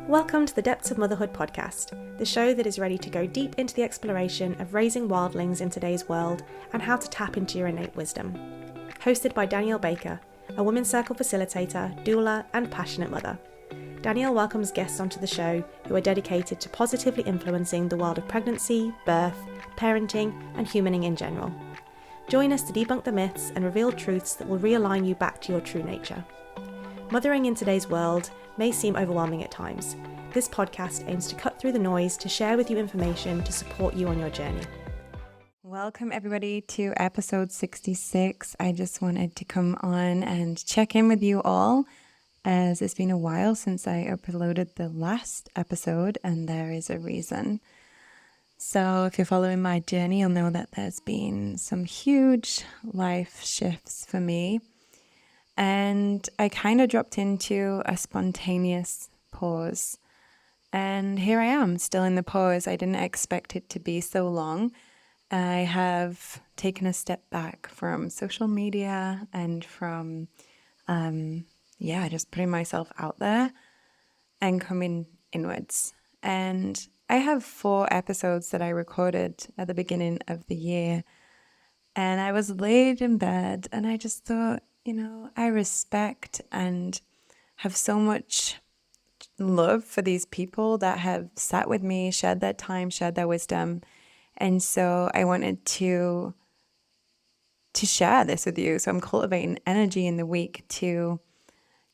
Welcome to the Depths of Motherhood podcast, the show that is ready to go deep into the exploration of raising wildlings in today's world and how to tap into your innate wisdom. Hosted by Danielle Baker, a Women's Circle facilitator, doula, and passionate mother. Danielle welcomes guests onto the show who are dedicated to positively influencing the world of pregnancy, birth, parenting, and humaning in general. Join us to debunk the myths and reveal truths that will realign you back to your true nature. Mothering in today's world may seem overwhelming at times. This podcast aims to cut through the noise to share with you information to support you on your journey. Welcome everybody to episode 66. I just wanted to come on and check in with you all, as it's been a while since I uploaded the last episode, and there is a reason. So if you're following my journey, you'll know that there's been some huge life shifts for me. And I kind of dropped into a spontaneous pause. And here I am, still in the pause. I didn't expect it to be so long. I have taken a step back from social media and from, just putting myself out there and coming inwards. And I have 4 episodes that I recorded at the beginning of the year. And I was laid in bed and I just thought, I respect and have so much love for these people that have sat with me, shared their time, shared their wisdom. And so I wanted to share this with you. So I'm cultivating energy in the week to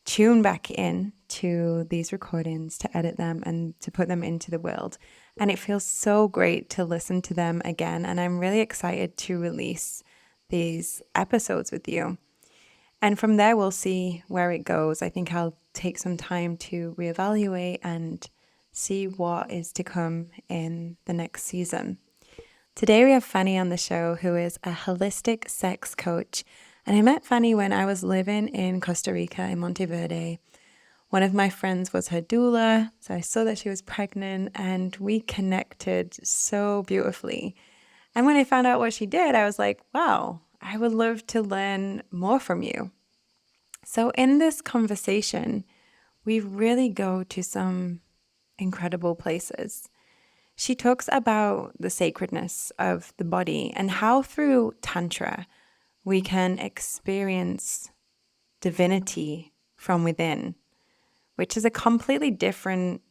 tune back in to these recordings, to edit them and to put them into the world. And it feels so great to listen to them again. And I'm really excited to release these episodes with you. And from there, we'll see where it goes. I think I'll take some time to reevaluate and see what is to come in the next season. Today, we have Fanny on the show, who is a holistic sex coach. And I met Fanny when I was living in Costa Rica, in Monteverde. One of my friends was her doula, so I saw that she was pregnant, and we connected so beautifully. And when I found out what she did, I was like, wow, I would love to learn more from you. So in this conversation, we really go to some incredible places. She talks about the sacredness of the body and how through Tantra we can experience divinity from within, which is a completely different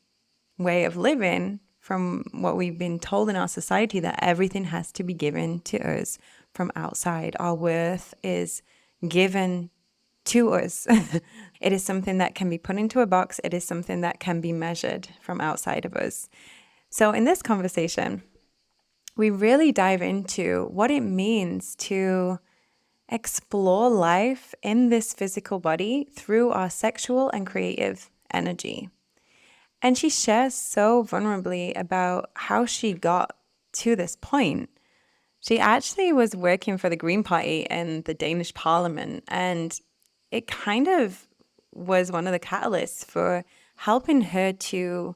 way of living from what we've been told in our society, that everything has to be given to us from outside. Our worth is given to us. It is something that can be put into a box. It is something that can be measured from outside of us. So in this conversation, we really dive into what it means to explore life in this physical body through our sexual and creative energy. And she shares so vulnerably about how she got to this point. She actually was working for the Green Party in the Danish Parliament, and it kind of was one of the catalysts for helping her to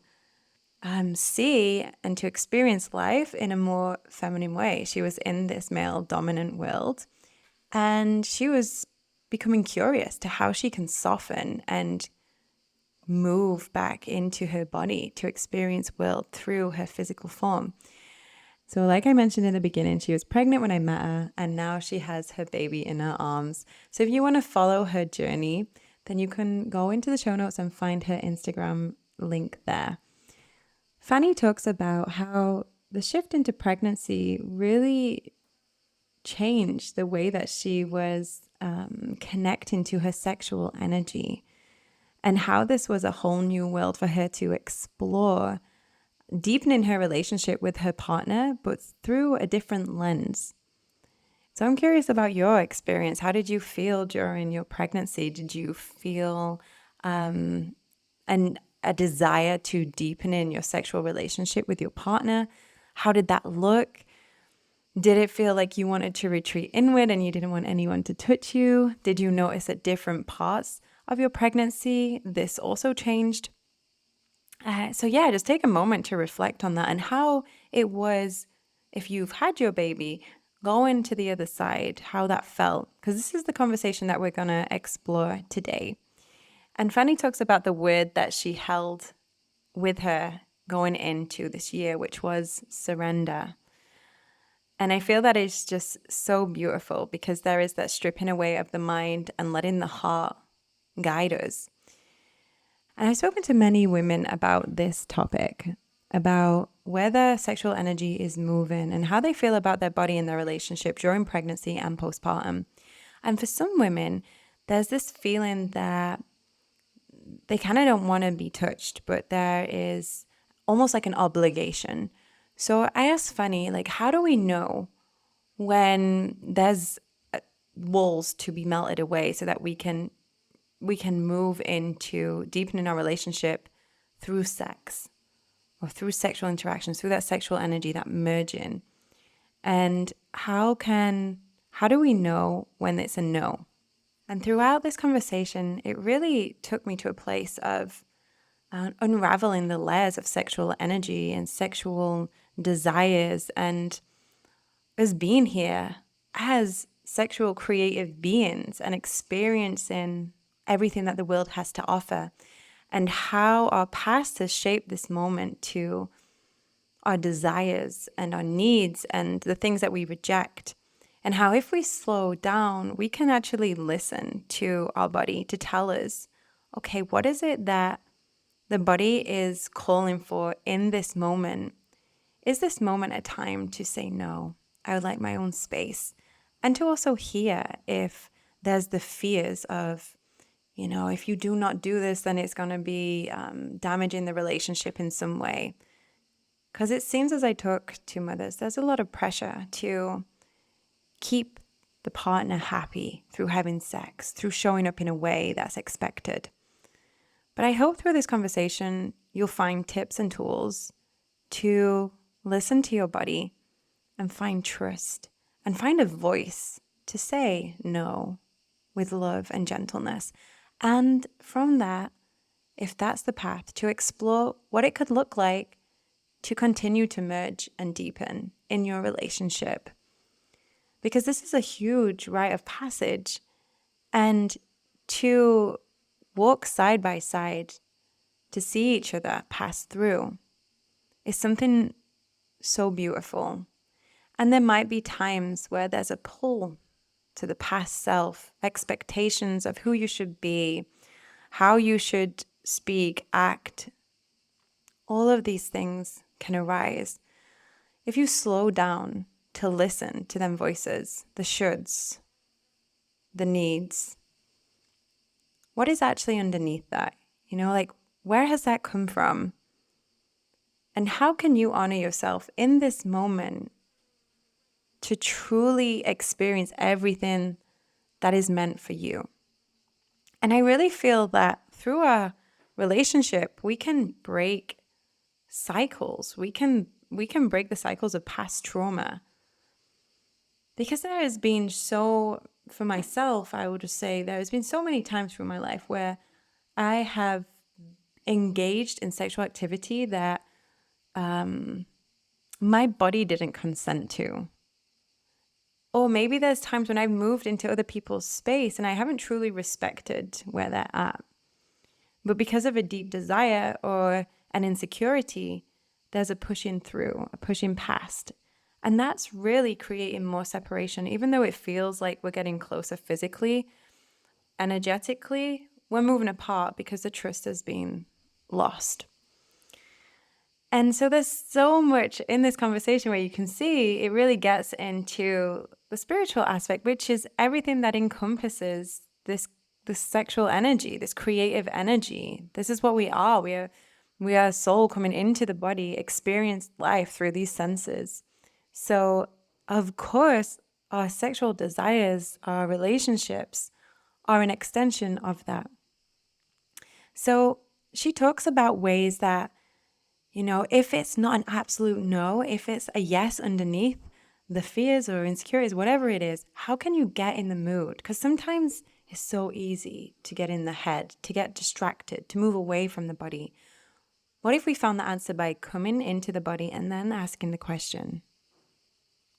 see and to experience life in a more feminine way. She was in this male dominant world, and she was becoming curious to how she can soften and move back into her body to experience world through her physical form. So like I mentioned in the beginning, she was pregnant when I met her, and now she has her baby in her arms. So if you want to follow her journey, then you can go into the show notes and find her Instagram link there. Fanny talks about how the shift into pregnancy really changed the way that she was connecting to her sexual energy, and how this was a whole new world for her to explore, deepening her relationship with her partner, but through a different lens. So I'm curious about your experience. How did you feel during your pregnancy? Did you feel a desire to deepen in your sexual relationship with your partner? How did that look? Did it feel like you wanted to retreat inward and you didn't want anyone to touch you? Did you notice at different parts of your pregnancy this also changed? Just take a moment to reflect on that and how it was, if you've had your baby, going to the other side, how that felt. Because this is the conversation that we're going to explore today. And Fanny talks about the word that she held with her going into this year, which was surrender. And I feel that is just so beautiful because there is that stripping away of the mind and letting the heart guide us. And I've spoken to many women about this topic, about where their sexual energy is moving and how they feel about their body and their relationship during pregnancy and postpartum. And for some women, there's this feeling that they kind of don't want to be touched, but there is almost like an obligation. So I asked Fanny, like, how do we know when there's walls to be melted away so that we can move into deepening our relationship through sex or through sexual interactions, through that sexual energy, that merging? And how do we know when it's a no? And throughout this conversation, it really took me to a place of unraveling the layers of sexual energy and sexual desires, and us being here as sexual creative beings and experiencing everything that the world has to offer, and how our past has shaped this moment to our desires and our needs and the things that we reject. And how if we slow down, we can actually listen to our body to tell us, okay, what is it that the body is calling for in this moment? Is this moment a time to say no? I would like my own space. And to also hear if there's the fears of, if you do not do this, then it's going to be damaging the relationship in some way. Because it seems as I talk to mothers, there's a lot of pressure to keep the partner happy through having sex, through showing up in a way that's expected. But I hope through this conversation, you'll find tips and tools to listen to your body and find trust and find a voice to say no with love and gentleness. And from that, if that's the path, to explore what it could look like to continue to merge and deepen in your relationship. Because this is a huge rite of passage, and to walk side by side, to see each other pass through, is something so beautiful. And there might be times where there's a pull to the past self, expectations of who you should be, how you should speak, act. All of these things can arise. If you slow down to listen to them voices, the shoulds, the needs, what is actually underneath that? Where has that come from? And how can you honor yourself in this moment to truly experience everything that is meant for you? And I really feel that through our relationship, we can break cycles. We can break the cycles of past trauma. Because there has been for myself, I would just say there has been so many times through my life where I have engaged in sexual activity that my body didn't consent to. Or maybe there's times when I've moved into other people's space and I haven't truly respected where they're at. But because of a deep desire or an insecurity, there's a pushing through, a pushing past. And that's really creating more separation. Even though it feels like we're getting closer physically, energetically, we're moving apart because the trust has been lost. And so there's so much in this conversation where you can see it really gets into the spiritual aspect, which is everything that encompasses this sexual energy, this creative energy. This is what we are. We are soul coming into the body, experience life through these senses. So, of course, our sexual desires, our relationships are an extension of that. So she talks about ways that, if it's not an absolute no, if it's a yes underneath the fears or insecurities, whatever it is, how can you get in the mood? Because sometimes it's so easy to get in the head, to get distracted, to move away from the body. What if we found the answer by coming into the body and then asking the question,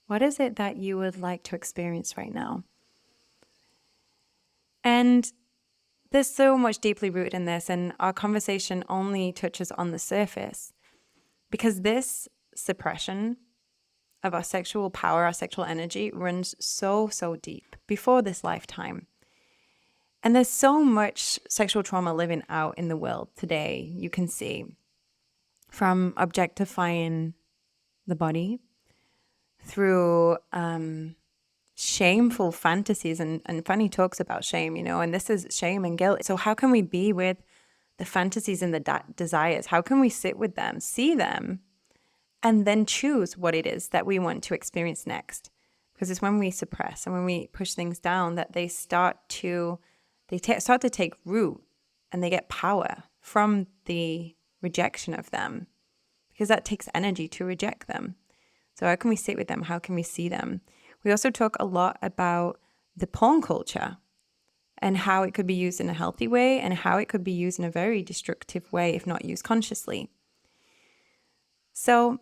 what is it that you would like to experience right now? And there's so much deeply rooted in this, and our conversation only touches on the surface because this suppression of our sexual power, our sexual energy runs so deep before this lifetime. And there's so much sexual trauma living out in the world today, you can see, from objectifying the body through shameful fantasies. And Fanny talks about shame, and this is shame and guilt. So how can we be with the fantasies and the desires? How can we sit with them, see them, and then choose what it is that we want to experience next? Because it's when we suppress and when we push things down that they start to take root, and they get power from the rejection of them, because that takes energy to reject them. So how can we sit with them? How can we see them? We also talk a lot about the porn culture and how it could be used in a healthy way and how it could be used in a very destructive way if not used consciously. So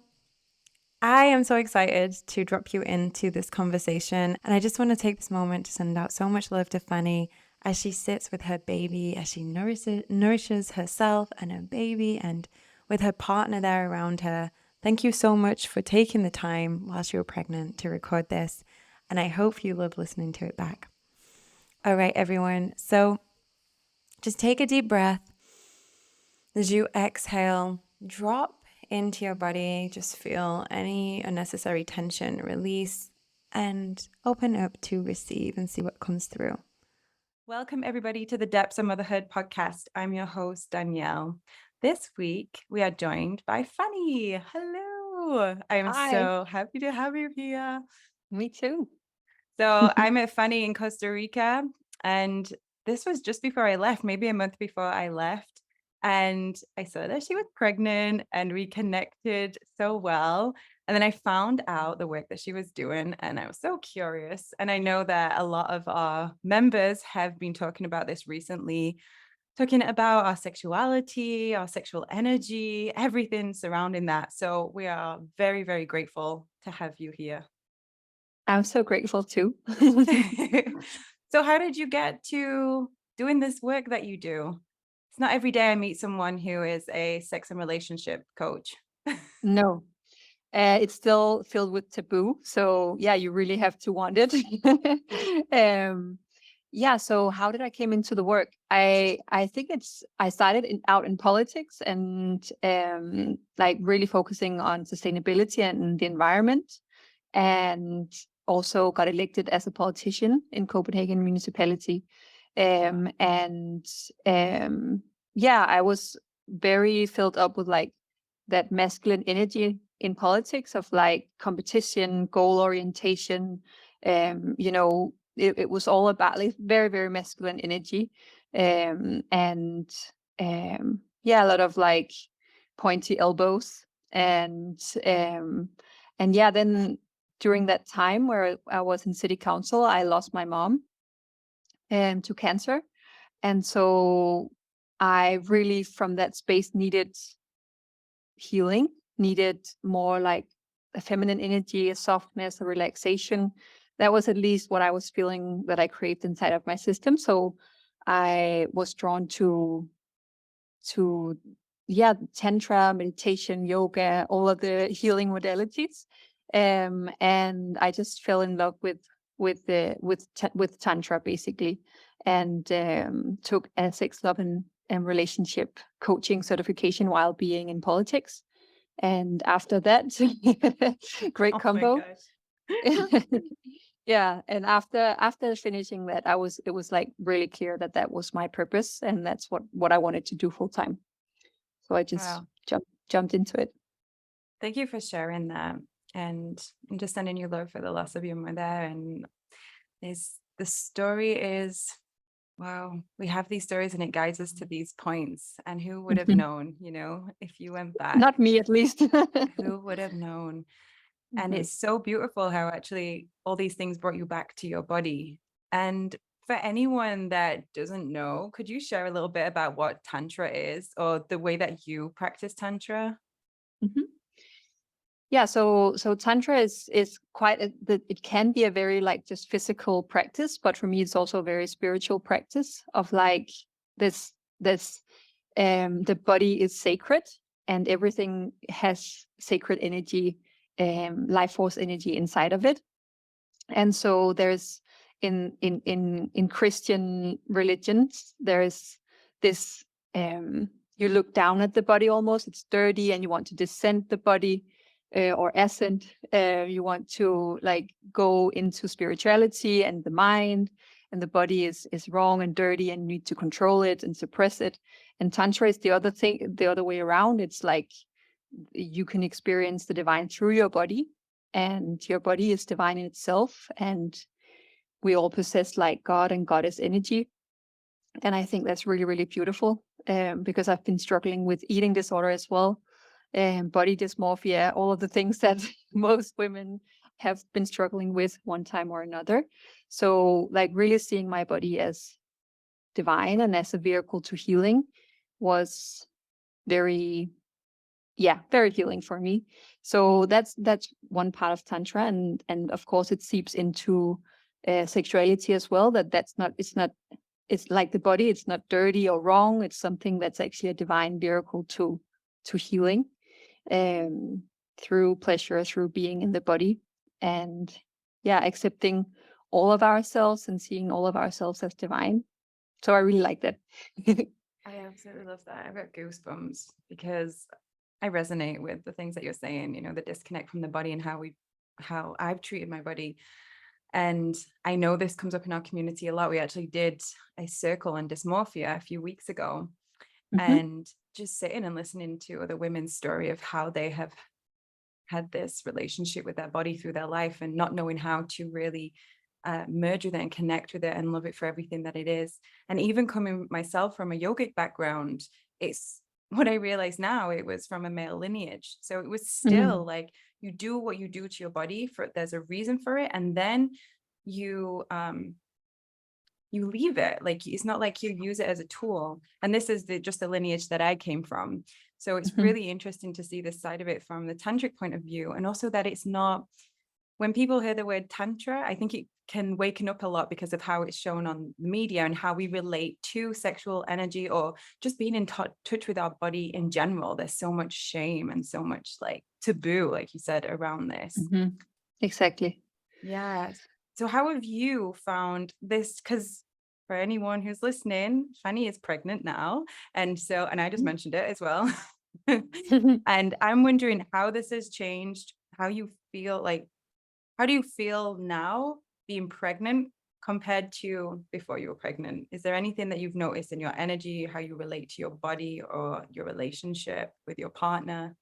I am so excited to drop you into this conversation. And I just want to take this moment to send out so much love to Fanny as she sits with her baby, as she nourishes herself and her baby, and with her partner there around her. Thank you so much for taking the time whilst you were pregnant to record this. And I hope you love listening to it back. All right, everyone. So just take a deep breath. As you exhale, drop into your body. Just feel any unnecessary tension release and open up to receive and see what comes through. Welcome, everybody, to the Depths of Motherhood podcast. I'm your host, Danielle. This week, we are joined by Fanny. Hello. I'm so happy to have you here. Me too. So I met Fanny in Costa Rica, and this was just before I left, maybe a month before I left. And I saw that she was pregnant, and we connected so well. And then I found out the work that she was doing, and I was so curious. And I know that a lot of our members have been talking about this recently, talking about our sexuality, our sexual energy, everything surrounding that. So we are very, very grateful to have you here. I'm so grateful too. So how did you get to doing this work that you do? It's not every day I meet someone who is a sex and relationship coach. No, it's still filled with taboo. So yeah, you really have to want it. Yeah. So how did I came into the work? I think I started out in politics and like really focusing on sustainability and the environment, and also got elected as a politician in Copenhagen municipality. And yeah, I was very filled up with like that masculine energy in politics of like competition, goal orientation. It was all about like very, very masculine energy. And yeah, a lot of like pointy elbows. And yeah, then during that time where I was in city council, I lost my mom to cancer. And so I really, from that space, needed healing, needed more like a feminine energy, a softness, a relaxation. That was at least what I was feeling that I craved inside of my system. So I was drawn to yeah, tantra, meditation, yoga, all of the healing modalities. And I just fell in love with tantra basically, and took a sex, love, and relationship coaching certification while being in politics. And after that, great combo. Yeah, and after finishing that, it was like really clear that that was my purpose, and that's what I wanted to do full time. So I just jumped into it. Thank you for sharing that, and I'm just sending you love for the loss of your mother. And the story is, wow, we have these stories and it guides us to these points. And who would have known, if you went back? Not me, at least. Who would have known? And it's so beautiful how actually all these things brought you back to your body. And for anyone that doesn't know, could you share a little bit about what Tantra is, or the way that you practice Tantra? Yeah, so Tantra is quite it can be a very like just physical practice, but for me it's also a very spiritual practice of like this the body is sacred, and everything has sacred energy, life force energy inside of it. And so there's in Christian religions, there's this you look down at the body, almost it's dirty, and you want to descend the body, or ascend. You want to like go into spirituality and the mind, and the body is wrong and dirty, and you need to control it and suppress it. And Tantra is the other way around. It's like you can experience the divine through your body, and your body is divine in itself, and we all possess like God and Goddess energy. And I think that's really, really beautiful, because I've been struggling with eating disorder as well, body dysmorphia, all of the things that most women have been struggling with one time or another. So like really seeing my body as divine and as a vehicle to healing was very healing for me. So that's one part of Tantra, and of course it seeps into sexuality as well. It's like the body, it's not dirty or wrong. It's something that's actually a divine vehicle to healing, through pleasure, through being in the body, and accepting all of ourselves and seeing all of ourselves as divine. So I really like that. I absolutely love that. I've got goosebumps because I resonate with the things that you're saying, the disconnect from the body and how I've treated my body. And I know this comes up in our community a lot. We actually did a circle on dysmorphia a few weeks ago, and just sitting and listening to other women's story of how they have had this relationship with their body through their life, and not knowing how to really merge with it and connect with it and love it for everything that it is. And even coming myself from a yogic background, it's what I realize now, it was from a male lineage. So it was still like, you do what you do to your body, there's a reason for it, and then you leave it. Like, it's not like you use it as a tool. And this is just the lineage that I came from. So it's really interesting to see this side of it from the tantric point of view. And also that it's not, when people hear the word tantra, I think it can waken up a lot because of how it's shown on the media and how we relate to sexual energy, or just being in touch with our body in general. There's so much shame and so much like taboo, like you said, around this. Exactly. Yeah. So how have you found this? Because for anyone who's listening, Fanny is pregnant now. And I just mentioned it as well. And I'm wondering how this has changed, how you feel like, how do you feel now being pregnant compared to before you were pregnant? Is there anything that you've noticed in your energy, how you relate to your body or your relationship with your partner?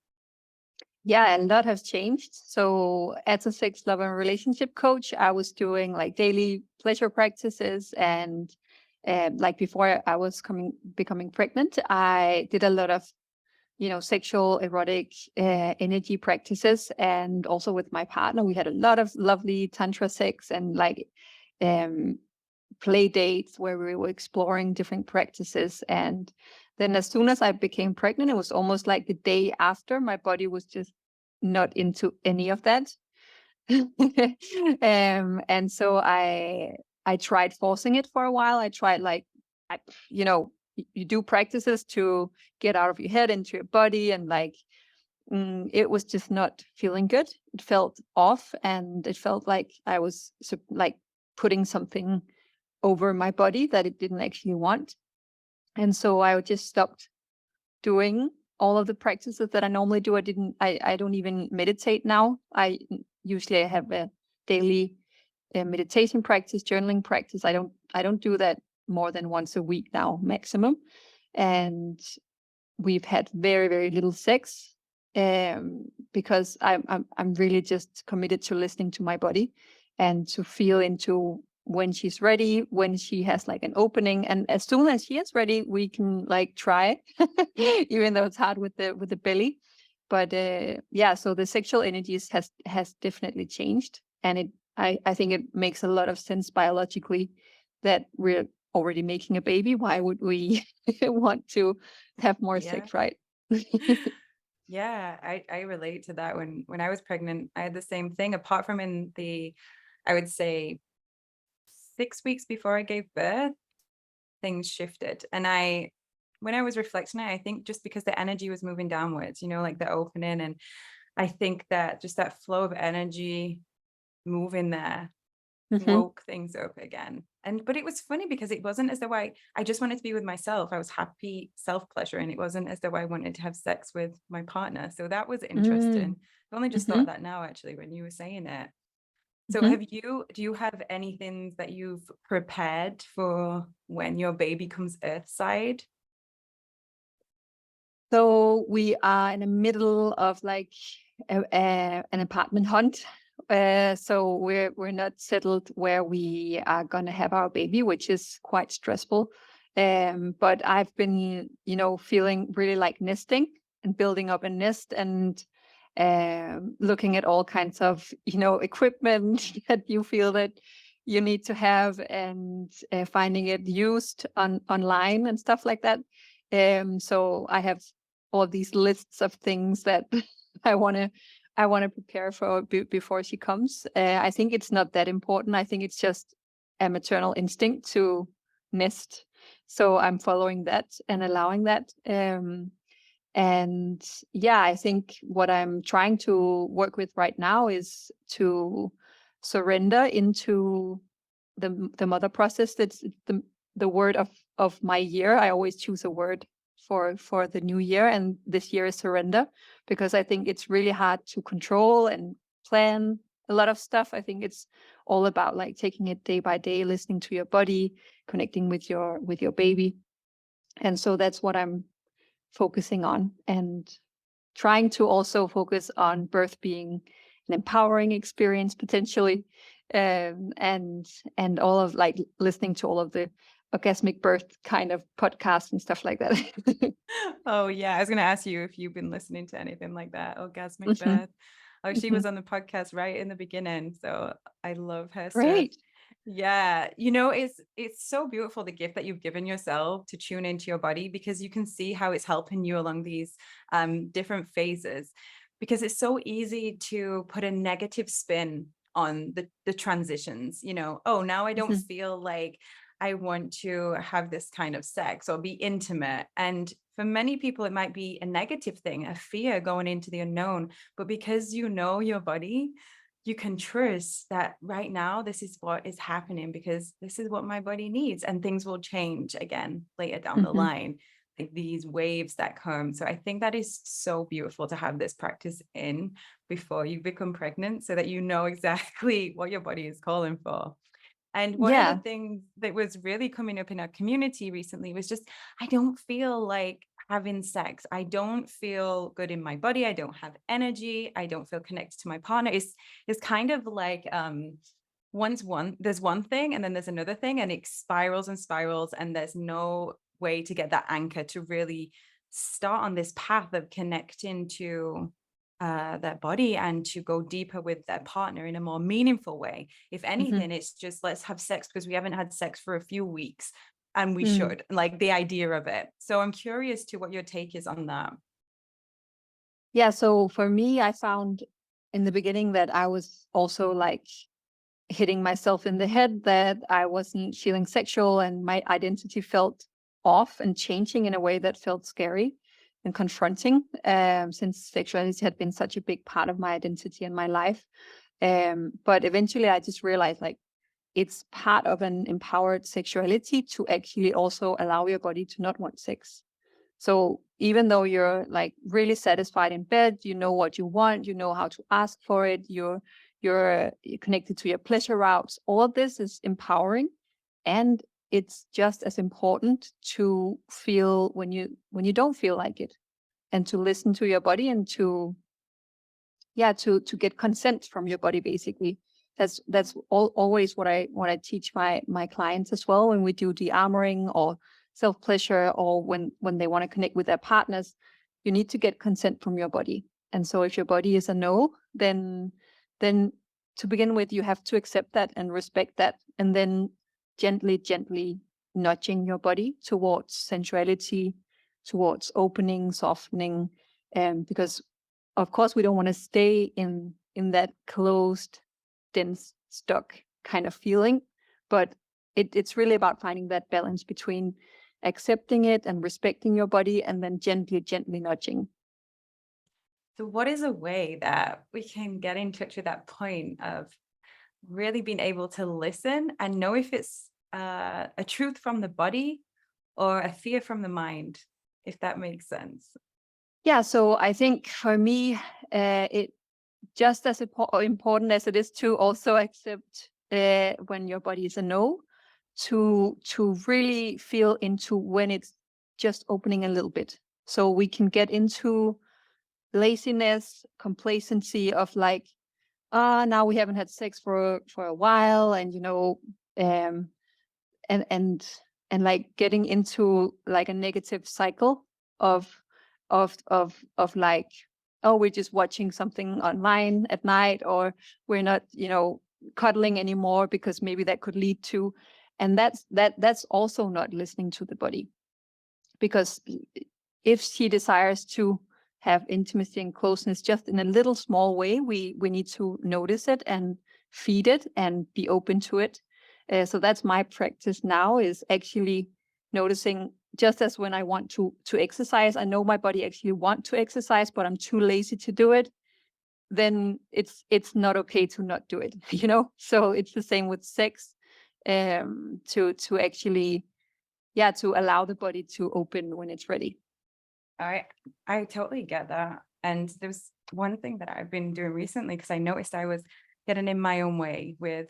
Yeah, a lot has changed. So as a sex, love, and relationship coach, I was doing like daily pleasure practices, and like before I was becoming pregnant, I did a lot of sexual, erotic, energy practices. And also with my partner, we had a lot of lovely tantra sex and like play dates where we were exploring different practices. And then as soon as I became pregnant, it was almost like the day after, my body was just not into any of that. And so I tried forcing it for a while. I tried you do practices to get out of your head into your body, and like it was just not feeling good. It felt off, and it felt like I was like putting something over my body that it didn't actually want. And so I just stopped doing all of the practices that I normally do. I don't even meditate now. I usually have a daily meditation practice, journaling practice. I don't do that more than once a week now, maximum. And we've had very, very little sex, because I'm really just committed to listening to my body and to feel into when she's ready, when she has like an opening, and as soon as she is ready, we can like try, even though it's hard with the belly. But so the sexual energies has definitely changed, and I think it makes a lot of sense biologically that we're already making a baby. Why would we want to have more sex, right? Yeah, I relate to that. When I was pregnant, I had the same thing, apart from in I would say 6 weeks before I gave birth, things shifted. And when I was reflecting it, I think just because the energy was moving downwards, like the opening, and I think that just that flow of energy moving there woke things up again. But it was funny because it wasn't as though I just wanted to be with myself. I was happy self-pleasure, and it wasn't as though I wanted to have sex with my partner. So that was interesting. I only just thought of that now, actually, when you were saying it. So do you have anything that you've prepared for when your baby comes earthside? So we are in the middle of like an apartment hunt. So we're not settled where we are gonna have our baby, which is quite stressful. But I've been, feeling really like nesting and building up a nest, and looking at all kinds of, equipment that you feel that you need to have, and finding it used online and stuff like that. So I have all these lists of things that I want to prepare for before she comes. I think it's not that important. I think it's just a maternal instinct to nest. So I'm following that and allowing that. And yeah, I think what I'm trying to work with right now is to surrender into the mother process. That's the word of my year. I always choose a word for the new year, and this year is surrender, because I think it's really hard to control and plan a lot of stuff. I think it's all about like taking it day by day, listening to your body, connecting with your baby. And so that's what I'm focusing on, and trying to also focus on birth being an empowering experience potentially, and all of like listening to all of the orgasmic birth kind of podcasts and stuff like that. Oh yeah, I was going to ask you if you've been listening to anything like that, orgasmic birth. Oh, she was on the podcast right in the beginning, so I love her stuff. Great. Yeah, it's so beautiful, the gift that you've given yourself to tune into your body, because you can see how it's helping you along these different phases, because it's so easy to put a negative spin on the transitions. Oh, now I don't feel like I want to have this kind of sex or be intimate. And for many people, it might be a negative thing, a fear going into the unknown. But because you know your body, you can trust that right now, this is what is happening, because this is what my body needs, and things will change again later down the line, like these waves that come. So I think that is so beautiful to have this practice in before you become pregnant, so that you know exactly what your body is calling for. And one of the things that was really coming up in our community recently was just, I don't feel like having sex. I don't feel good in my body. I don't have energy. I don't feel connected to my partner. It's kind of like there's one thing, and then there's another thing, and it spirals and spirals, and there's no way to get that anchor to really start on this path of connecting to their body and to go deeper with their partner in a more meaningful way. If anything, it's just, let's have sex because we haven't had sex for a few weeks, and we should, like the idea of it. So I'm curious to what your take is on that. Yeah, so for me, I found in the beginning that I was also like hitting myself in the head, that I wasn't feeling sexual, and my identity felt off and changing in a way that felt scary and confronting, since sexuality had been such a big part of my identity and my life. But eventually I just realized, like, it's part of an empowered sexuality to actually also allow your body to not want sex. So even though you're like really satisfied in bed, you know what you want, you know how to ask for it, you're connected to your pleasure routes, all of this is empowering. And it's just as important to feel when you don't feel like it, and to listen to your body, and to get consent from your body, basically. That's always what I teach my clients as well, when we do de-armoring or self-pleasure, or when they want to connect with their partners. You need to get consent from your body. And so if your body is a no, then to begin with, you have to accept that and respect that, and then gently nudging your body towards sensuality, towards opening, softening, because of course we don't want to stay in that closed, dense, stuck kind of feeling, but it's really about finding that balance between accepting it and respecting your body, and then gently nudging. So what is a way that we can get in touch with that point of really being able to listen and know if it's a truth from the body or a fear from the mind, if that makes sense? Yeah, so I think for me, it just as important as it is to also accept when your body is a no, to really feel into when it's just opening a little bit. So we can get into laziness, complacency of like, now we haven't had sex for a while, and um, and and and like getting into like a negative cycle of like, oh, we're just watching something online at night, or we're not cuddling anymore because maybe that could lead to, and that's also not listening to the body. Because if she desires to have intimacy and closeness just in a little small way, we need to notice it and feed it and be open to it. So that's my practice now, is actually noticing, just as when I want to exercise, I know my body actually want to exercise, but I'm too lazy to do it. Then it's not okay to not do it, So it's the same with sex, to actually, to allow the body to open when it's ready. I totally get that. And there's one thing that I've been doing recently, because I noticed I was getting in my own way with,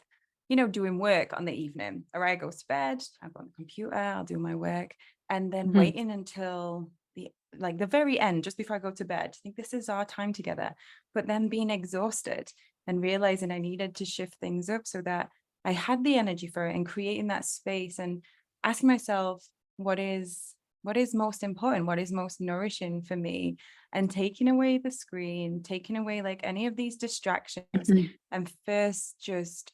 doing work on the evening, or I go to bed, I've got the computer, I'll do my work, and then waiting until the very end, just before I go to bed, I think this is our time together, but then being exhausted and realizing I needed to shift things up so that I had the energy for it, and creating that space and asking myself, what is most important, what is most nourishing for me, and taking away the screen, taking away like any of these distractions, and first just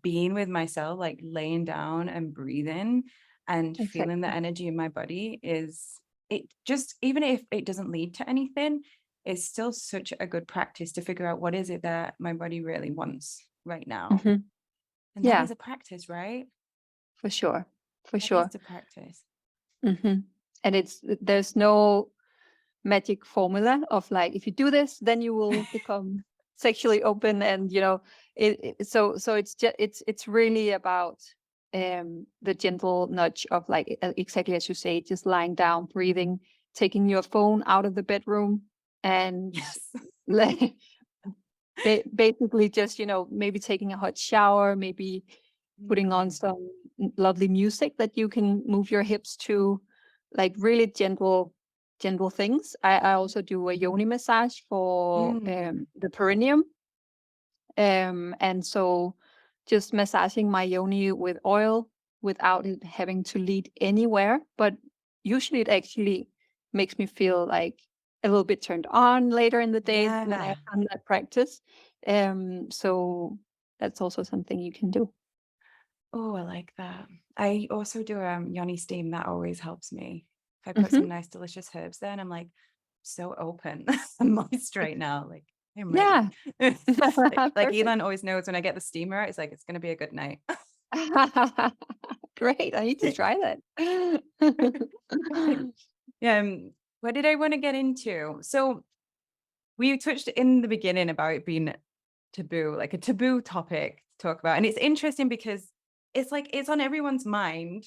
being with myself, like laying down and breathing and feeling the energy in my body. It just, even if it doesn't lead to anything, it's still such a good practice to figure out what is it that my body really wants right now. And that is a practice, right? For sure. That is the practice. And there's no magic formula of like, if you do this, then you will become sexually open, and so it's really about the gentle nudge of like, exactly as you say, just lying down, breathing, taking your phone out of the bedroom, and basically just maybe taking a hot shower, maybe putting on some lovely music that you can move your hips to, like really gentle things. I also do a yoni massage for the perineum, and so just massaging my yoni with oil without it having to lead anywhere, but usually it actually makes me feel like a little bit turned on later in the day when I've done that practice. So that's also something you can do. Oh, I like that. I also do yoni steam. That always helps me. If I put some nice, delicious herbs there, and I'm like so open and moist right now. Like, I'm ready. Like Elon always knows when I get the steamer, it's like, it's going to be a good night. Great. I need to try that. What did I want to get into? So we touched in the beginning about it being taboo, like a taboo topic to talk about. And it's interesting because it's like, it's on everyone's mind,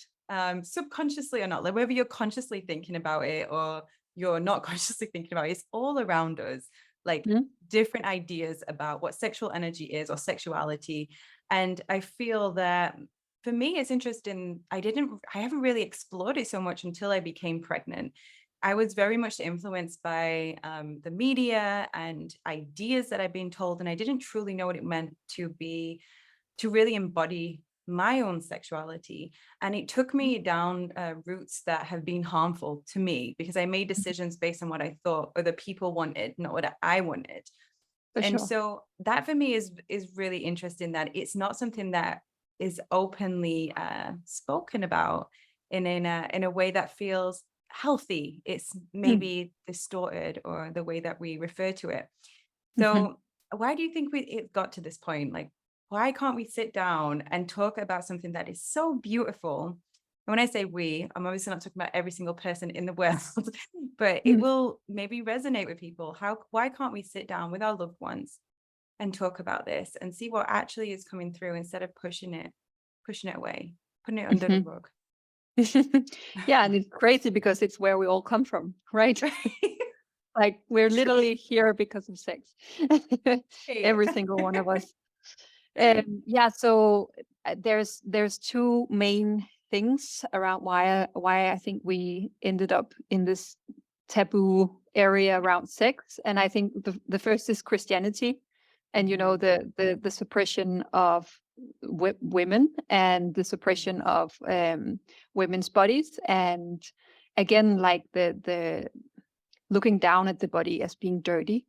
subconsciously or not, like whether you're consciously thinking about it or you're not consciously thinking about it, it's all around us, like different ideas about what sexual energy is or sexuality. And I feel that for me, it's interesting. I haven't really explored it so much until I became pregnant. I was very much influenced by the media and ideas that I've been told, and I didn't truly know what it meant to really embody my own sexuality. And it took me down routes that have been harmful to me, because I made decisions based on what I thought other people wanted, not what I wanted. So that for me is really interesting, that it's not something that is openly spoken about in a way that feels healthy. It's maybe distorted, or the way that we refer to it. So why do you think it got to this point? Like, why can't we sit down and talk about something that is so beautiful? And when I say we, I'm obviously not talking about every single person in the world, but it will maybe resonate with people. Why can't we sit down with our loved ones and talk about this and see what actually is coming through instead of pushing it away, putting it under the rug? Yeah, and it's crazy because it's where we all come from, right? Like we're literally here because of sex. Every single one of us. Yeah, so there's two main things around why I think we ended up in this taboo area around sex, and I think the first is Christianity, and the suppression of women and the suppression of women's bodies, and again like the looking down at the body as being dirty,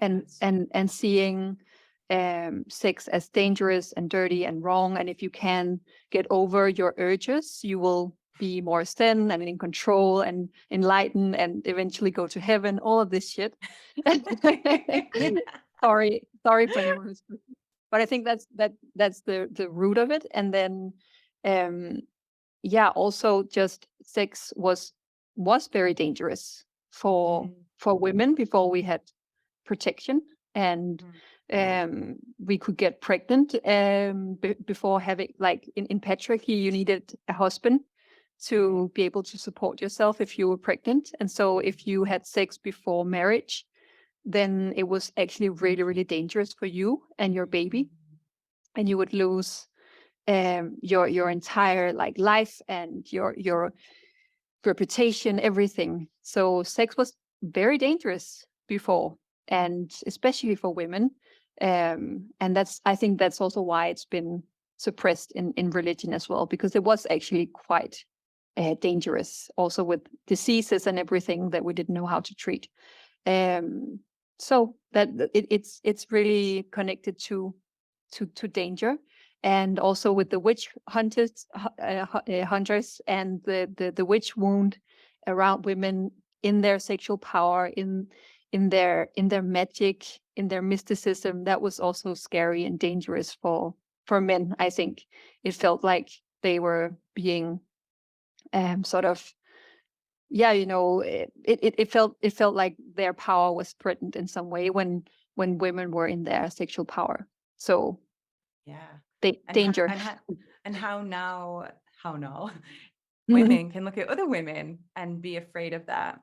and seeing sex as dangerous and dirty and wrong, and if you can get over your urges, you will be more zen and in control and enlightened and eventually go to heaven, all of this shit. sorry for anyone who's, but I think that's the root of it. And then also just sex was very dangerous for women before we had protection, and we could get pregnant before having, like in patriarchy, you needed a husband to be able to support yourself if you were pregnant. And so if you had sex before marriage, then it was actually really, really dangerous for you and your baby, and you would lose your entire like life and your reputation, everything. So sex was very dangerous before, and especially for women. And I think that's also why it's been suppressed in religion as well, because it was actually quite dangerous, also with diseases and everything that we didn't know how to treat. So that it's really connected to danger, and also with the witch hunters and the witch wound around women in their sexual power, in their magic, in their mysticism. That was also scary and dangerous for men. I think it felt like they were being sort of, it felt like their power was threatened in some way when women were in their sexual power. So danger. How now women can look at other women and be afraid of that.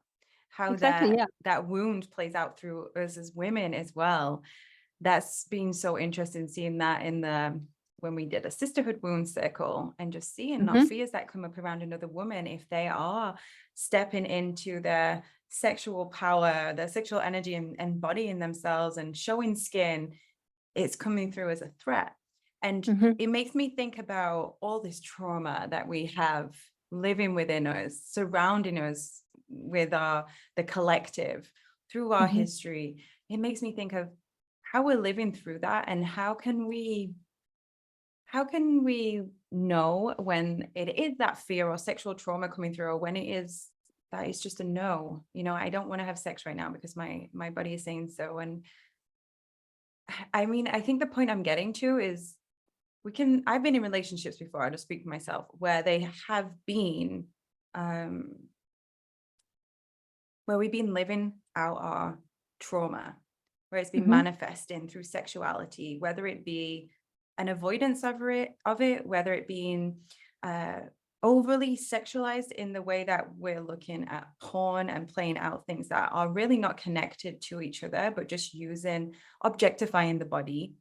How exactly, that wound plays out through us as women as well. That's been so interesting, seeing that when we did a sisterhood wound circle, and just seeing our fears that come up around another woman if they are stepping into their sexual power, their sexual energy, and embodying themselves and showing skin. It's coming through as a threat. And it makes me think about all this trauma that we have living within us, surrounding us with the collective through our history. It makes me think of how we're living through that, and how can we know when it is that fear or sexual trauma coming through, or when it is that it's just a no, I don't want to have sex right now because my body is saying so. And I mean, I think the point I'm getting to is I've been in relationships before, I'll just speak for myself, where they have been where we've been living out our trauma, where it's been manifesting through sexuality, whether it be an avoidance of it, whether it being overly sexualized in the way that we're looking at porn and playing out things that are really not connected to each other, but just objectifying the body.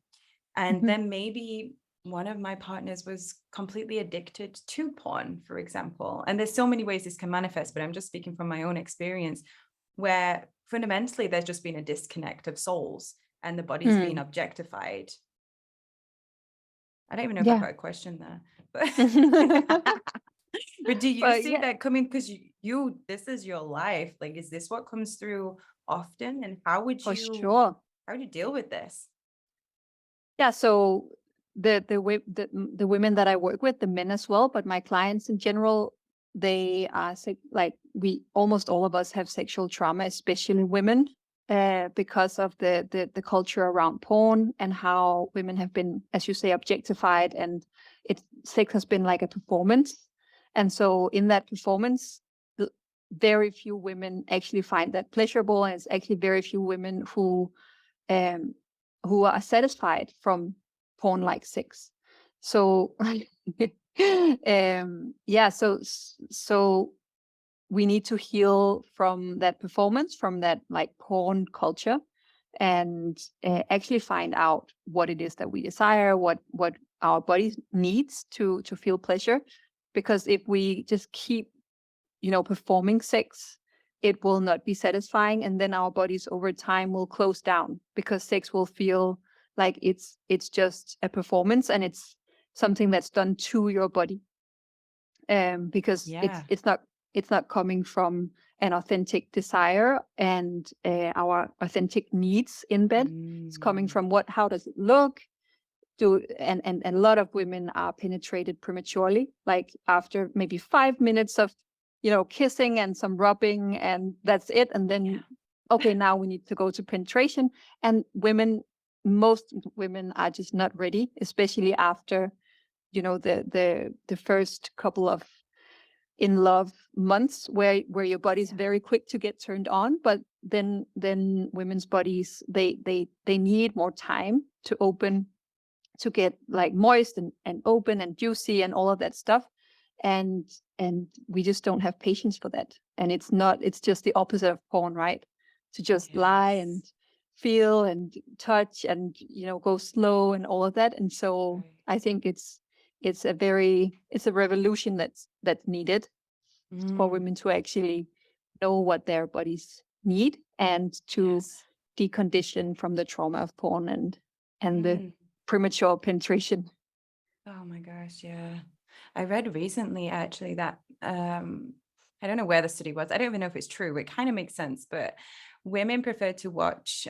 And then maybe one of my partners was completely addicted to porn, for example. And there's so many ways this can manifest, but I'm just speaking from my own experience, where fundamentally there's just been a disconnect of souls and the body's being objectified. I don't even know if I got a question there, but do you see that coming? Because this is your life. Like, is this what comes through often? And how would you deal with this? Yeah. So the women that I work with, the men as well, but my clients in general, they are like, we almost all of us have sexual trauma, especially women. because of the culture around porn and how women have been, as you say, objectified, and sex has been like a performance. And so in that performance, very few women actually find that pleasurable, and it's actually very few women who are satisfied from porn-like sex. So so we need to heal from that performance, from that like porn culture, and actually find out what it is that we desire, what our body needs to feel pleasure. Because if we just keep, performing sex, it will not be satisfying, and then our bodies over time will close down, because sex will feel like it's just a performance, and it's something that's done to your body, because it's not coming from an authentic desire and our authentic needs in bed. It's coming from how does it look? And a lot of women are penetrated prematurely, like after maybe 5 minutes of kissing and some rubbing, and that's it. And then okay, now we need to go to penetration. And most women are just not ready, especially after the first couple of in love months, where your body's very quick to get turned on. But then women's bodies, they need more time to open, to get like moist and open and juicy and all of that stuff. And we just don't have patience for that. And it's just the opposite of porn, right? To just lie and feel and touch and go slow and all of that. And so I think it's a revolution that's needed for women to actually know what their bodies need, and to decondition from the trauma of porn and the premature penetration. Oh my gosh, yeah. I read recently actually that I don't know where the study was. I don't even know if it's true. It kind of makes sense, but women prefer to watch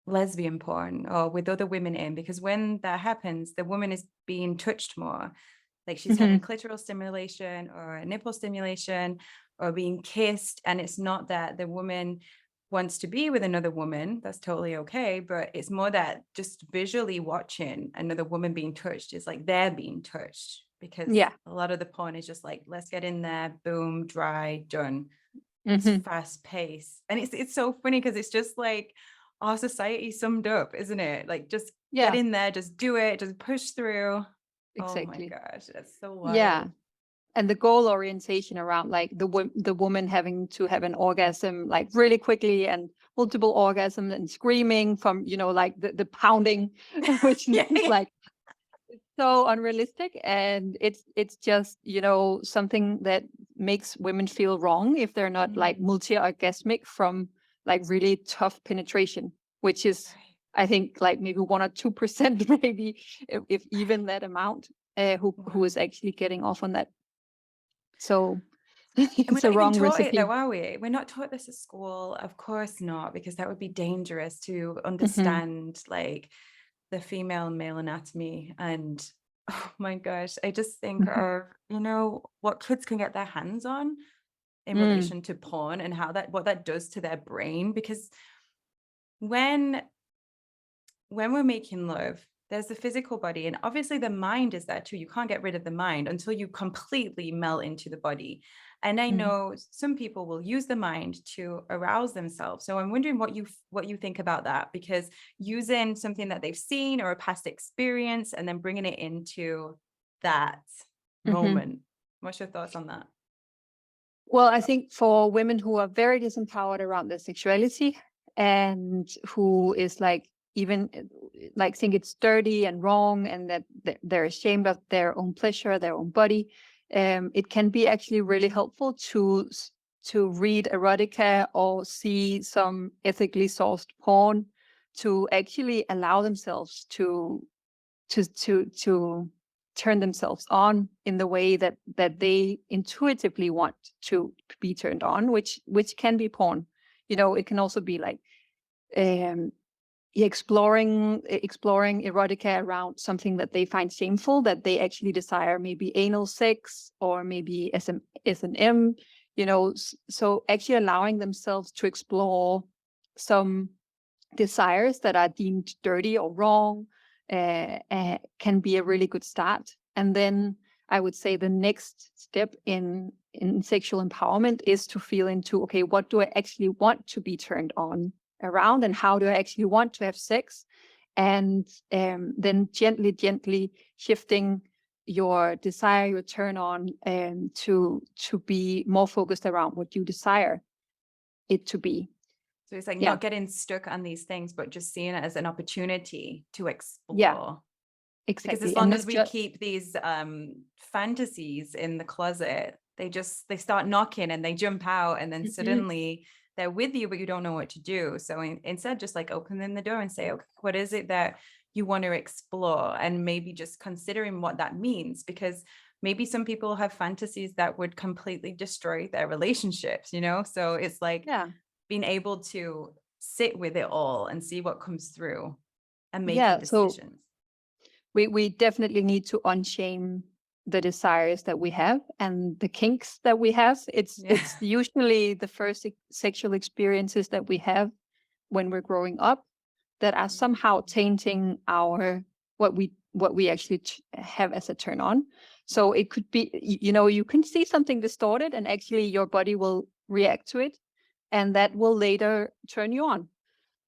lesbian porn or with other women in, because when that happens, the woman is being touched more. Like she's having clitoral stimulation or nipple stimulation or being kissed. And it's not that the woman wants to be with another woman. That's totally okay. But it's more that just visually watching another woman being touched is like they're being touched, because a lot of the porn is just like, let's get in there, boom, dry, done. It's fast paced. And it's so funny because it's just like our society summed up, isn't it? Like just get in there, just do it, just push through. Exactly. Oh my gosh, that's so wild. Yeah. And the goal orientation around like the woman having to have an orgasm like really quickly, and multiple orgasms, and screaming from like the pounding, which is like so unrealistic. And it's just something that makes women feel wrong if they're not like multi-orgasmic from like really tough penetration, which is I think like maybe 1 or 2% maybe, if even that amount, who is actually getting off on that. So it's a wrong recipe. It though, are we? We're not taught this at school, of course not, because that would be dangerous to understand like the female and male anatomy. And oh my gosh, I just think of what kids can get their hands on in relation to porn, and what that does to their brain. Because when we're making love, there's the physical body, and obviously the mind is there too. You can't get rid of the mind until you completely melt into the body. And I know some people will use the mind to arouse themselves. So I'm wondering what you think about that, because using something that they've seen or a past experience and then bringing it into that moment. What's your thoughts on that? Well, I think for women who are very disempowered around their sexuality, and who is like even like think it's dirty and wrong, and that they're ashamed of their own pleasure, their own body, it can be actually really helpful to read erotica or see some ethically sourced porn, to actually allow themselves to turn themselves on in the way that they intuitively want to be turned on, which can be porn. It can also be like exploring erotica around something that they find shameful, that they actually desire, maybe anal sex or maybe S&M, so actually allowing themselves to explore some desires that are deemed dirty or wrong can be a really good start. And then I would say the next step in sexual empowerment is to feel into, okay, what do I actually want to be turned on around, and how do I actually want to have sex? And then gently shifting your desire, your turn on, to be more focused around what you desire it to be. So it's like Yeah. not getting stuck on these things, but just seeing it as an opportunity to explore. Yeah, Because exactly. as long And as we keep these fantasies in the closet, they start knocking and they jump out, and then suddenly they're with you, but you don't know what to do. So instead, just like opening the door and say, okay, what is it that you want to explore? And maybe just considering what that means, because maybe some people have fantasies that would completely destroy their relationships, you know? So it's like being able to sit with it all and see what comes through and making decisions. We definitely need to unshame the desires that we have and the kinks that we have. It's usually the first sexual experiences that we have when we're growing up that are somehow tainting our what we actually have as a turn on. So it could be, you can see something distorted and actually your body will react to it, and that will later turn you on.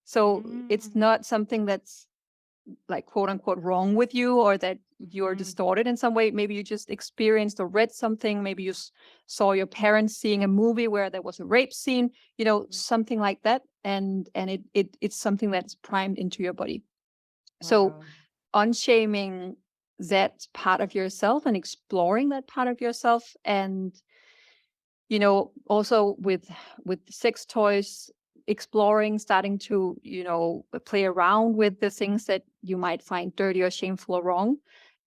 So it's not something that's like quote unquote wrong with you, or that you're distorted in some way. Maybe you just experienced or read something. Maybe you saw your parents seeing a movie where there was a rape scene, something like that. And it's something that's primed into your body. Wow. So unshaming that part of yourself and exploring that part of yourself. And also with sex toys, exploring, starting to play around with the things that you might find dirty or shameful or wrong,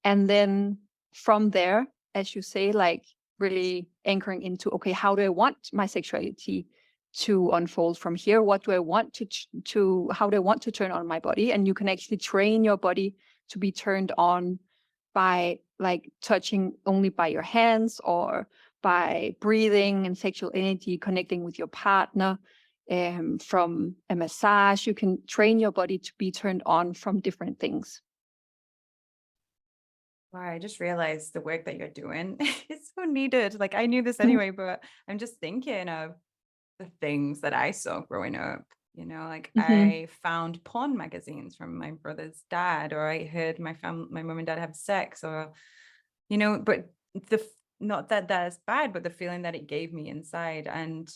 and then from there, as you say, like really anchoring into, okay, how do I want my sexuality to unfold from here? What do I want to how do I want to turn on my body? And you can actually train your body to be turned on by like touching only by your hands, or by breathing and sexual energy, connecting with your partner. From a massage, you can train your body to be turned on from different things. Wow, I just realized the work that you're doing is so needed. Like I knew this anyway, but I'm just thinking of the things that I saw growing up. Like I found porn magazines from my brother's dad, or I heard my mom and dad have sex, or, but not that that's bad, but the feeling that it gave me inside, and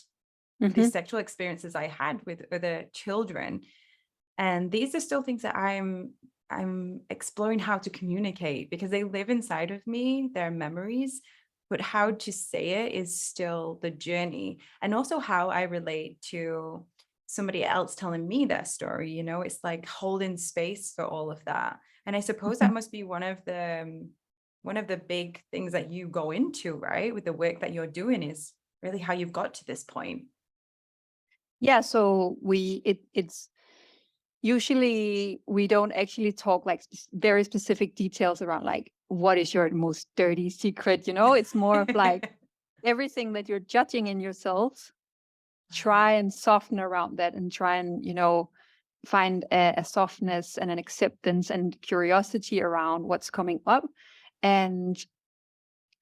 these sexual experiences I had with other children. And these are still things that I'm exploring how to communicate, because they live inside of me, they're memories, but how to say it is still the journey. And also how I relate to somebody else telling me their story, it's like holding space for all of that. And I suppose that must be one of the big things that you go into, right? With the work that you're doing, is really how you've got to this point. Yeah. So it's usually we don't actually talk like very specific details around like what is your most dirty secret. It's more of like everything that you're judging in yourself, try and soften around that, and try and find a softness and an acceptance and curiosity around what's coming up, and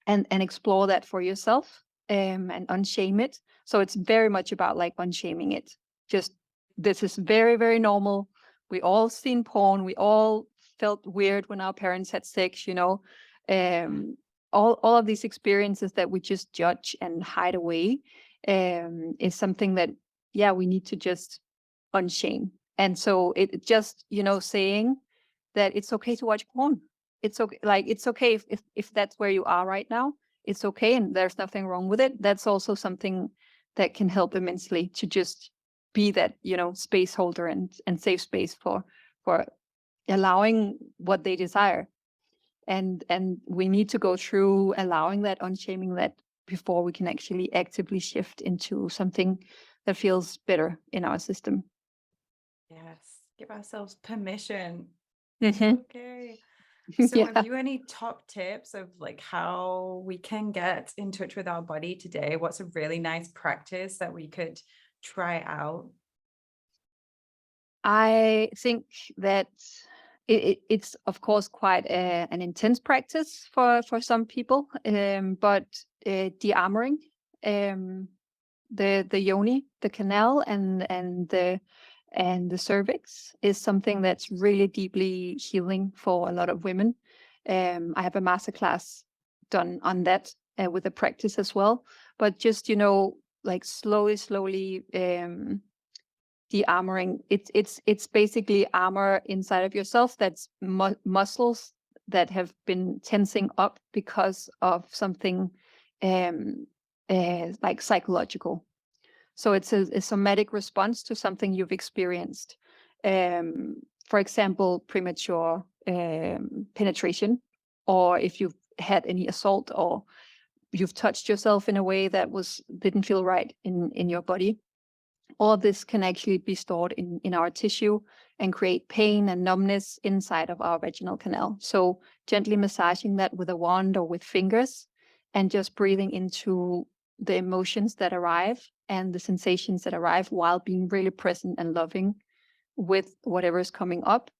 explore that for yourself, and unshame it. So it's very much about like unshaming it. Just, this is very, very normal. We all seen porn. We all felt weird when our parents had sex, all of these experiences that we just judge and hide away, is something that, we need to just unshame. And so it just, saying that it's okay to watch porn. It's okay. Like, it's okay if that's where you are right now. It's okay. And there's nothing wrong with it. That's also something that can help immensely to just be that, space holder and safe space for allowing what they desire. And we need to go through allowing that, unshaming that, before we can actually actively shift into something that feels better in our system. Yes, give ourselves permission. Mm-hmm. Okay. So have you any top tips of like how we can get in touch with our body today? What's a really nice practice that we could try out? I think that it's of course quite an intense practice for some people, but de-armoring the yoni, the canal, and the cervix is something that's really deeply healing for a lot of women. I have a masterclass done on that with a practice as well. But just like slowly de-armoring. It's basically armor inside of yourself. That's muscles that have been tensing up because of something like psychological. So it's a somatic response to something you've experienced. For example, premature penetration, or if you've had any assault, or you've touched yourself in a way that didn't feel right in your body. All of this can actually be stored in our tissue and create pain and numbness inside of our vaginal canal. So gently massaging that with a wand or with fingers, and just breathing into the emotions that arrive and the sensations that arrive, while being really present and loving with whatever is coming up.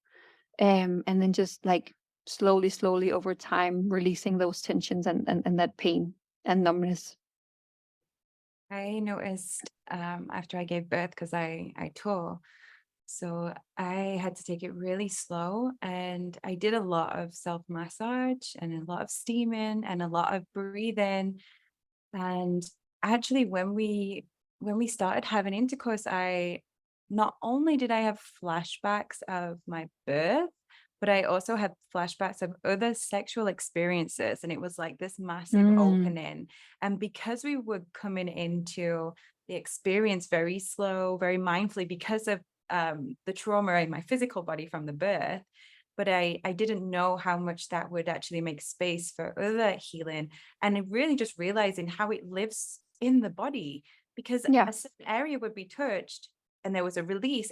And then just like slowly over time, releasing those tensions and that pain and numbness. I noticed after I gave birth, because I tour, so I had to take it really slow, and I did a lot of self-massage and a lot of steaming and a lot of breathing. And actually, when we started having intercourse, I not only did I have flashbacks of my birth, but I also had flashbacks of other sexual experiences. And it was like this massive opening. And because we were coming into the experience very slow, very mindfully, because of the trauma in my physical body from the birth, but I didn't know how much that would actually make space for other healing. And really just realizing how it lives in the body, because a certain area would be touched and there was a release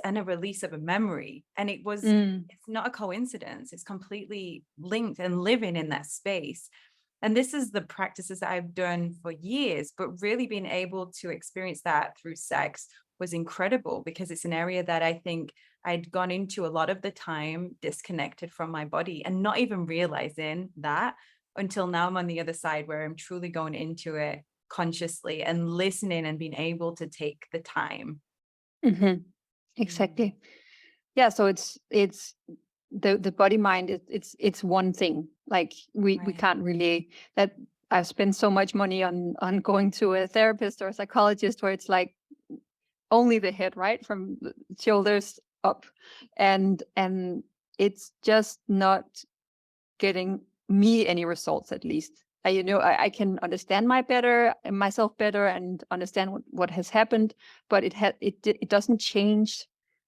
of a memory. And it's not a coincidence. It's completely linked and living in that space. And this is the practices that I've done for years, but really being able to experience that through sex was incredible, because it's an area that I think I'd gone into a lot of the time disconnected from my body, and not even realizing that until now I'm on the other side, where I'm truly going into it consciously and listening and being able to take the time. Exactly. Yeah. So it's the body mind. It's one thing. Like we can't really, that I've spent so much money on going to a therapist or a psychologist, where it's like only the head, right, from the shoulders up, and it's just not getting me any results. At least I can understand myself better and understand what has happened, but it doesn't change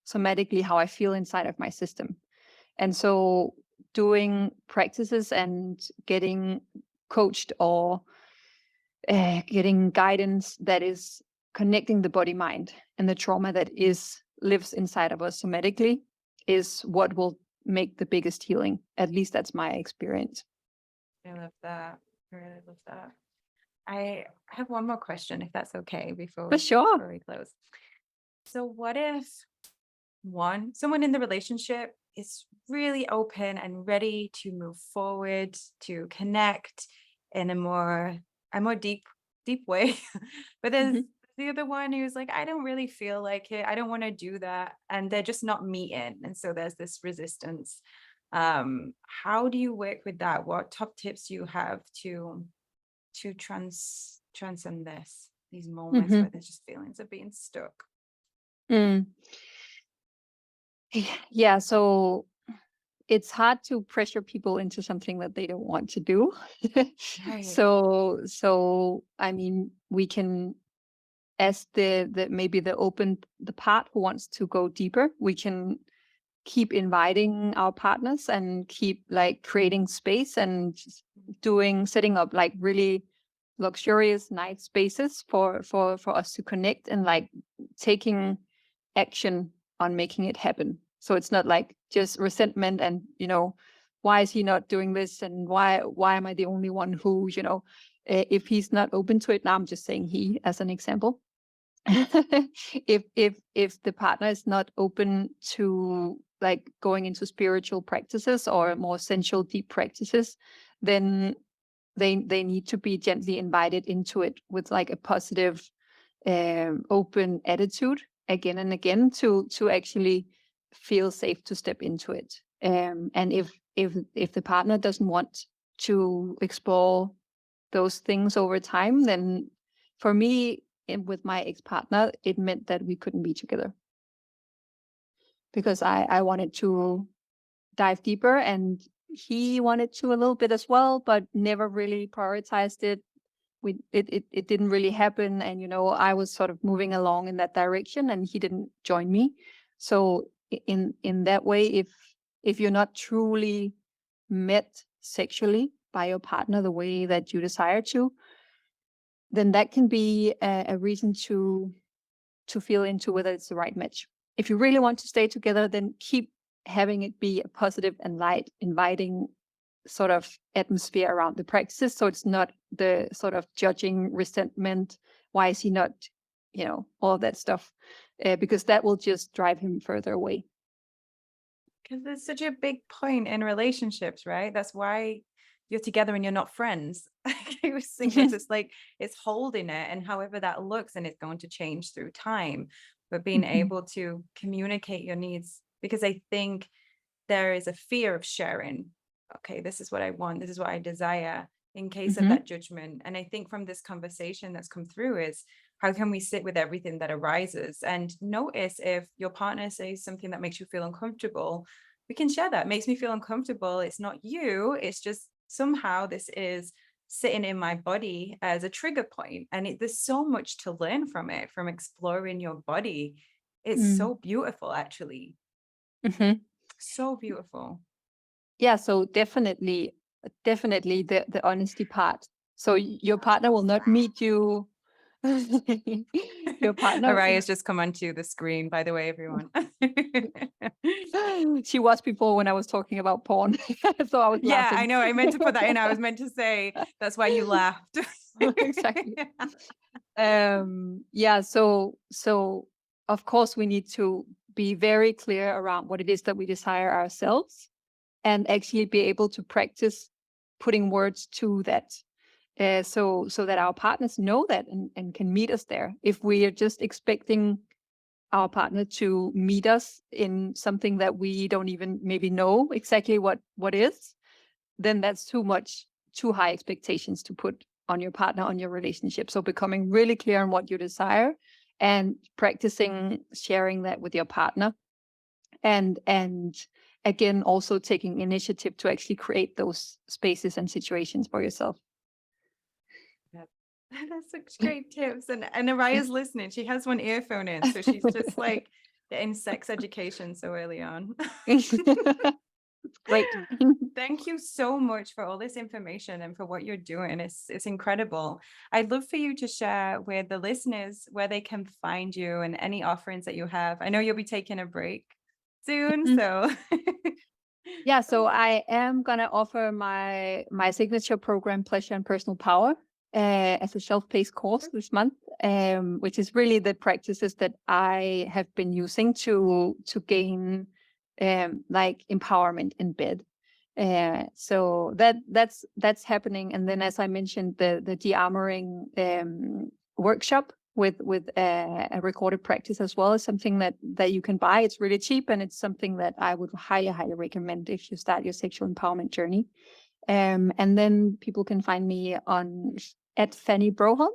somatically how I feel inside of my system. And so doing practices and getting coached or getting guidance that is connecting the body mind and the trauma that lives inside of us somatically is what will make the biggest healing. At least that's my experience. I love that. I really love that. I have one more question, if that's okay, before we close. So what if someone in the relationship is really open and ready to move forward, to connect in a more deep way, but there's the other one who's like, I don't really feel like it, I don't want to do that, and they're just not meeting, and so there's this resistance. How do you work with that? What top tips do you have to transcend these moments where there's just feelings of being stuck? Yeah, so it's hard to pressure people into something that they don't want to do. Right. So I mean, we can, as maybe the part who wants to go deeper, we can keep inviting our partners and keep like creating space and setting up like really luxurious night spaces for us to connect, and like taking action on making it happen. So it's not like just resentment and why is he not doing this, and why am I the only one who if he's not open to it. Now I'm just saying he as an example. if the partner is not open to like going into spiritual practices or more sensual deep practices, then they need to be gently invited into it with like a positive open attitude again and again to actually feel safe to step into it. And if the partner doesn't want to explore those things over time, then for me with my ex-partner, it meant that we couldn't be together because I wanted to dive deeper and he wanted to a little bit as well, but never really prioritized it. It didn't really happen, and I was sort of moving along in that direction and he didn't join me. So in that way, if you're not truly met sexually by your partner the way that you desire to, then that can be a reason to feel into whether it's the right match. If you really want to stay together, then keep having it be a positive and light, inviting sort of atmosphere around the practices. So it's not the sort of judging, resentment, why is he not, all of that stuff, because that will just drive him further away. Because there's such a big point in relationships, right? That's why you're together and you're not friends. I was thinking it's like it's holding it, and however that looks, and it's going to change through time. But being able to communicate your needs, because I think there is a fear of sharing. Okay, this is what I want, this is what I desire, in case of that judgment. And I think from this conversation that's come through is how can we sit with everything that arises and notice if your partner says something that makes you feel uncomfortable, we can share that. It makes me feel uncomfortable. It's not you, it's just somehow this is sitting in my body as a trigger point. And there's so much to learn from it, from exploring your body. It's so beautiful, actually. So beautiful. Yeah, so definitely the honesty part. So your partner will not meet you. Your partner. Araya's just come onto the screen, by the way, everyone. She was before when I was talking about porn. So I was laughing. I know. I meant to put that in. I was meant to say that's why you laughed. Exactly. Yeah. So of course we need to be very clear around what it is that we desire ourselves, and actually be able to practice putting words to that, so that our partners know that and can meet us there. If we are just expecting our partner to meet us in something that we don't even maybe know exactly what is, then that's too high expectations to put on your partner, on your relationship. So becoming really clear on what you desire and practicing sharing that with your partner, and again also taking initiative to actually create those spaces and situations for yourself. That's such great tips. And Araya's listening. She has one earphone in, so she's just like getting sex education so early on. Great. Thank you so much for all this information and for what you're doing. It's incredible. I'd love for you to share with the listeners where they can find you and any offerings that you have. I know you'll be taking a break soon, so yeah, so I am gonna offer my signature program, Pleasure and Personal Power, as a self-paced course this month, which is really the practices that I have been using to gain like empowerment in bed. So that's happening. And then, as I mentioned, the de-armoring workshop with a recorded practice as well is something that you can buy. It's really cheap, and it's something that I would highly recommend if you start your sexual empowerment journey. And then people can find me at Fanny Broholm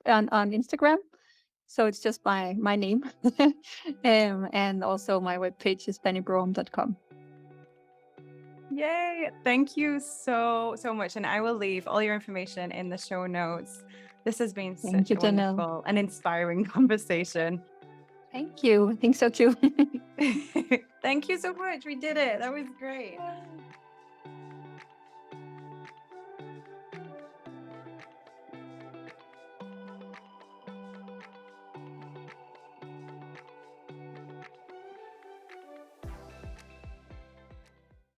on Instagram. So it's just my name. And also my webpage is fannybroholm.com. Yay! Thank you so much. And I will leave all your information in the show notes. This has been such a wonderful and inspiring conversation. Thank you. I think so too. Thank you so much. We did it. That was great.